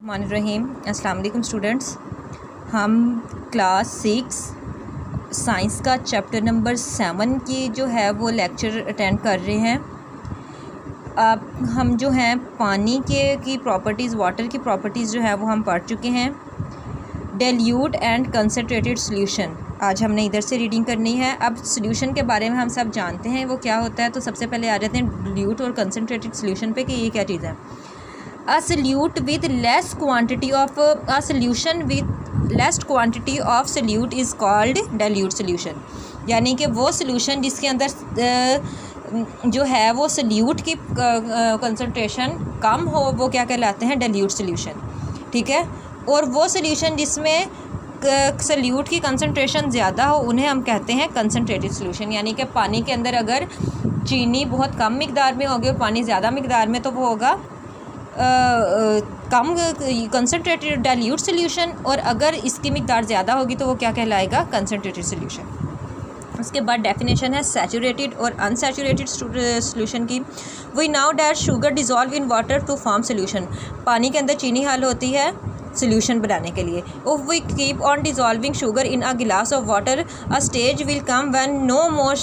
रहीम अस्सलाम वालेकुम स्टूडेंट्स। हम क्लास 6 साइंस का चैप्टर नंबर 7 की जो है वो लेक्चर अटेंड कर रहे हैं। अब हम जो हैं पानी की प्रॉपर्टीज़, वाटर की प्रॉपर्टीज़ जो है वो हम पढ़ चुके हैं। डाइल्यूट एंड कंसनट्रेटेड सॉल्यूशन आज हमने इधर से रीडिंग करनी है। अब सॉल्यूशन के बारे में हम सब जानते हैं वो क्या होता है, तो सबसे पहले आ जाते हैं डाइल्यूट और कंसनट्रेटेड सॉल्यूशन पे कि ये क्या चीज़ है। A solute with less quantity of a solution with less quantity of solute is called dilute solution। यानी कि वो solution जिसके अंदर जो है वो solute की कंसनट्रेशन कम हो वो क्या कहलाते हैं, dilute solution। ठीक है। और वो solution जिसमें solute की कंसनट्रेशन ज़्यादा हो उन्हें हम कहते हैं कंसनट्रेटेड सॉल्यूशन। यानी कि पानी के अंदर अगर चीनी बहुत कम मिकदार में होगी और पानी ज़्यादा मिकदार में तो वो होगा कम कंसनट्रेटेड डाइल्यूट सॉल्यूशन, और अगर इसकी मिकदार ज़्यादा होगी तो वो क्या कहलाएगा, कंसनट्रेटेड सॉल्यूशन। उसके बाद डेफिनेशन है सैचुरेटेड और अनसैचुरेटेड सॉल्यूशन की। We know that sugar dissolve in water to form solution. पानी के अंदर चीनी हल होती है सॉल्यूशन बनाने के लिए। If we keep on dissolving sugar in a glass of water a stage will come when no more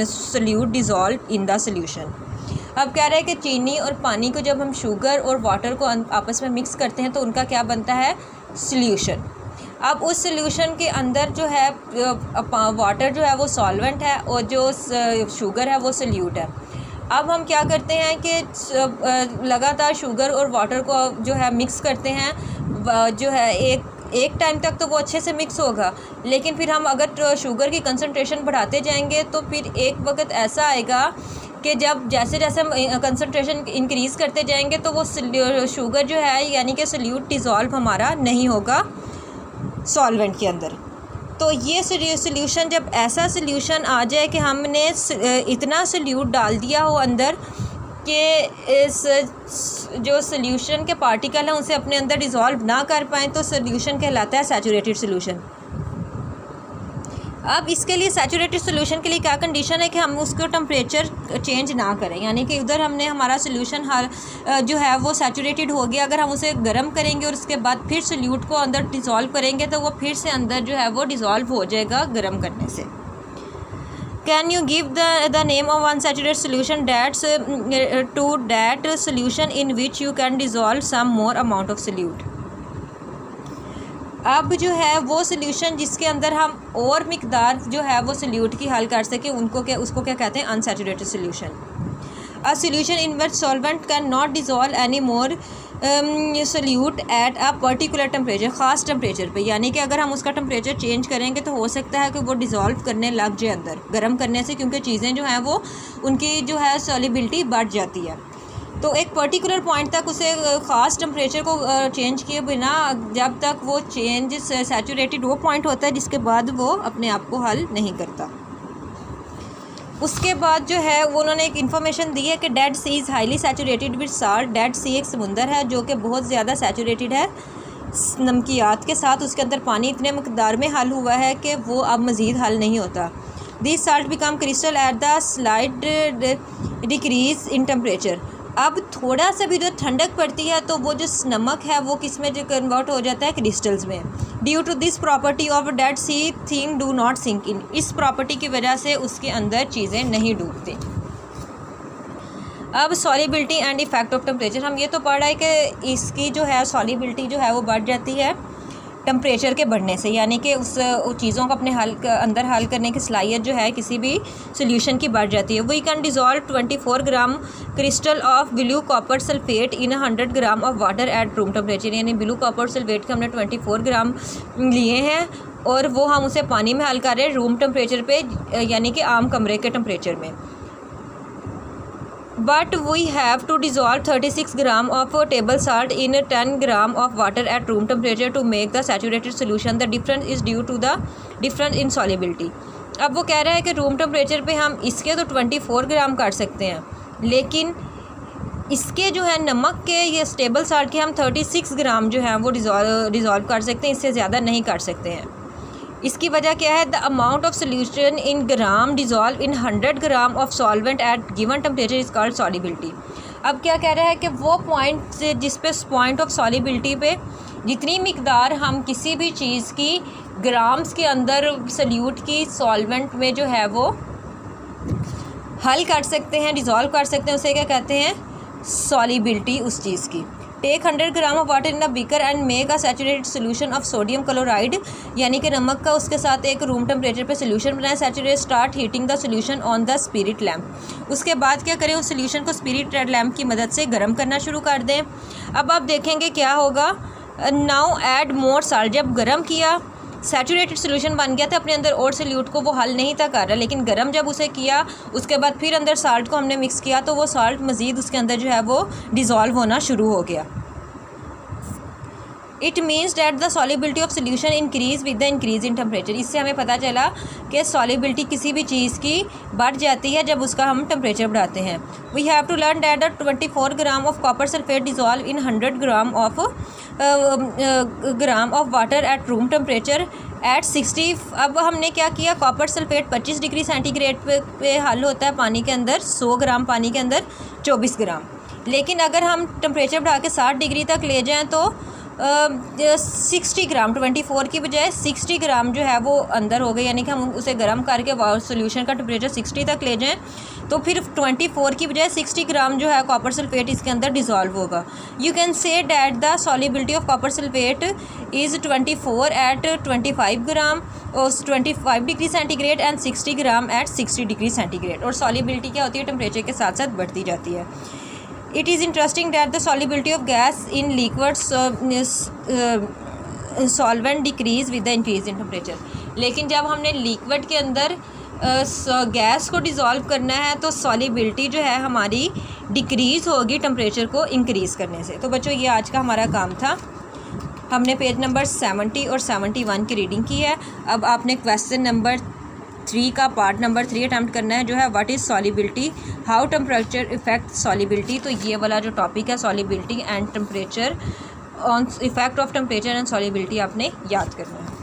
solute dissolve in the solution. अब कह रहे हैं कि चीनी और पानी को जब हम शुगर और वाटर को आपस में मिक्स करते हैं तो उनका क्या बनता है, सॉल्यूशन। अब उस सॉल्यूशन के अंदर जो है वाटर जो है वो सॉल्वेंट है और जो शुगर है वो सॉल्यूट है। अब हम क्या करते हैं कि लगातार शुगर और वाटर को जो है मिक्स करते हैं, जो है एक टाइम तक तो वो अच्छे से मिक्स होगा, लेकिन फिर हम अगर शुगर की कंसनट्रेशन बढ़ाते जाएंगे तो फिर एक वक्त ऐसा आएगा कि जब जैसे जैसे हम कंसनट्रेशन इंक्रीज़ करते जाएंगे तो वो शुगर जो है यानी कि सॉल्यूट डिज़ोल्व हमारा नहीं होगा सॉल्वेंट के अंदर। तो ये सॉल्यूशन जब ऐसा सॉल्यूशन आ जाए कि हमने इतना सॉल्यूट डाल दिया हो अंदर कि इस जो सॉल्यूशन के पार्टिकल हैं उसे अपने अंदर डिज़ोल्व ना कर पाएँ तो सॉल्यूशन कहलाता है सैचुरेटेड सॉल्यूशन। अब इसके लिए सैचुरेटेड सॉल्यूशन के लिए क्या कंडीशन है कि हम उसको टेम्परेचर चेंज ना करें, यानी कि उधर हमने हमारा सॉल्यूशन जो है वो सैचुरेटेड हो गया, अगर हम उसे गर्म करेंगे और उसके बाद फिर सॉल्यूट को अंदर डिज़ोल्व करेंगे तो वो फिर से अंदर जो है वो डिज़ोल्व हो जाएगा गर्म करने से। Can you give the name of unsaturated solution that's to that solution in which you can dissolve some more amount of solute. अब जो है वो सॉल्यूशन जिसके अंदर हम और मिकदार जो है वो सॉल्यूट की हल कर सके उसको क्या कहते हैं, unsaturated solution. A solution in which solvent can not dissolve any more solute at a particular temperature, ख़ास टेम्परेचर पे, यानी कि अगर हम उसका टेम्परेचर चेंज करेंगे तो हो सकता है कि वो डिज़ोल्व करने लग जाए अंदर गर्म करने से, क्योंकि चीज़ें जो हैं वो उनकी जो है सॉल्युबिलिटी बढ़ जाती है। तो एक पर्टिकुलर पॉइंट तक उसे ख़ास टेम्परेचर को चेंज किए बिना जब तक वो चेंज सैचुरेटेड वो पॉइंट होता है जिसके बाद वो अपने आप को हल नहीं करता। उसके बाद जो है वो उन्होंने एक इन्फॉर्मेशन दी है कि Dead Sea is highly saturated with salt. Dead Sea एक समुंदर है जो कि बहुत ज़्यादा सैचुरेटेड है नमकियात के साथ, उसके अंदर पानी इतने मकदार में हल हुआ है कि वो अब मज़ीद हल नहीं होता। This salt become crystal at the slide decrease in temperature. अब थोड़ा सा भी जो ठंडक पड़ती है तो वो जो नमक है वो किस में जो कन्वर्ट हो जाता है, क्रिस्टल्स में। Due to this property of Dead Sea thing do not sink in. इस प्रॉपर्टी की वजह से उसके अंदर चीज़ें नहीं डूबती। अब solubility and effect of temperature, हम ये तो पढ़ रहे हैं कि इसकी जो है सॉल्युबिलिटी जो है वो बढ़ जाती है टेम्परेचर के बढ़ने से, यानी कि उस चीज़ों को अपने अंदर हल करने की सलाहियत जो है किसी भी सॉल्यूशन की बढ़ जाती है। We can dissolve 24 gram crystal of blue copper sulphate in 100 gram of water at room temperature. यानी ब्लू कॉपर सल्फेट के हमने 24 ग्राम लिए हैं और वो हम उसे पानी में हल कर रहे हैं रूम टेम्परेचर पे, यानी कि आम कमरे के टेम्परेचर में। But we have to dissolve 36 gram of table salt in 10 gram of water at room temperature to make the saturated solution. The difference is due to the difference in solubility. अब वो कह रहा है कि room temperature पे हम इसके तो 24 ग्राम कर सकते हैं, लेकिन इसके जो है नमक के ये स्टेबल साल्ट के हम 36 ग्राम जो है वो डिज़ोल्व कर सकते हैं, इससे ज़्यादा नहीं कर सकते हैं। इसकी वजह क्या है, the amount of solution in gram dissolve in 100 gram of solvent eight given temperature is called solubility. अब क्या कह रहा है कि वो पॉइंट जिस पे पॉइंट ऑफ सॉलिबिलिटी पे जितनी मिकदार हम किसी भी चीज़ की ग्राम्स के अंदर सल्यूट की सॉल्वेंट में जो है वो हल कर सकते हैं, डिज़ोल्व कर सकते हैं, उसे क्या कहते हैं, सॉलिबिलिटी उस चीज़ की। Take 100 gram of water in a beaker and make a saturated solution of sodium chloride, यानी कि नमक का उसके साथ एक रूम टेम्परेचर पे सोल्यूशन बनाएं। Saturate start heating the solution on the spirit lamp. उसके बाद क्या करें, उस सोल्यूशन को स्पिरिट लैम्प की मदद से गर्म करना शुरू कर दें। अब आप देखेंगे क्या होगा, नाउ ऐड मोर साल्ट। जब गर्म किया, सैचुरेटेड सोल्यूशन बन गया था, अपने अंदर और सल्यूट को वो हल नहीं था कर रहा, लेकिन गर्म जब उसे किया उसके बाद फिर अंदर साल्ट को हमने मिक्स किया तो वो साल्ट मज़ीद उसके अंदर जो है वो डिज़ोल्व होना शुरू हो गया। It means that the solubility of solution increase with the increase in temperature. इससे हमें पता चला कि सॉलिबिलिटी किसी भी चीज़ की बढ़ जाती है जब उसका हम टेम्परेचर बढ़ाते हैं। We have to learn that the 24 gram of copper sulphate dissolve in 100 gram of water at room temperature at 60। अब हमने क्या किया, कॉपर सल्फेट 25 डिग्री सेंटीग्रेड पे हल होता है पानी के अंदर, 100 ग्राम पानी के अंदर 24 ग्राम। लेकिन अगर हम टेम्परेचर बढ़ा के 60 डिग्री तक ले जाएँ तो 60 ग्राम, 24 की बजाय 60 ग्राम जो है वो अंदर हो गए, यानी कि हम उसे गर्म करके सोल्यूशन का टेम्परेचर 60 तक ले जाएं तो फिर 24 की बजाय 60 ग्राम जो है कॉपर सल्फेट इसके अंदर डिज़ोल्व होगा। You can say that the solubility of copper sulphate is 24 at 25 gram और 25 degree centigrade and 60 gram at 60 degree centigrade. और सॉलिबिलिटी क्या होती है, टेम्परेचर के साथ साथ बढ़ती जाती है। It is interesting that the solubility of gas in liquid solvent decrease with the increase in temperature। लेकिन जब हमने लिक्विड के अंदर गैस को डिज़ोल्व करना है तो सॉलिबिलिटी जो है हमारी डिक्रीज़ होगी टेम्परेचर को इंक्रीज़ करने से। तो बच्चों ये आज का हमारा काम था। हमने पेज नंबर 70 और 71 की रीडिंग की है। अब आपने क्वेश्चन नंबर 3 का पार्ट नंबर 3 अटैम्प्ट करना है, जो है what is solubility, how temperature effect solubility. तो ये वाला जो टॉपिक है solubility and temperature on effect of temperature and solubility आपने याद करना है।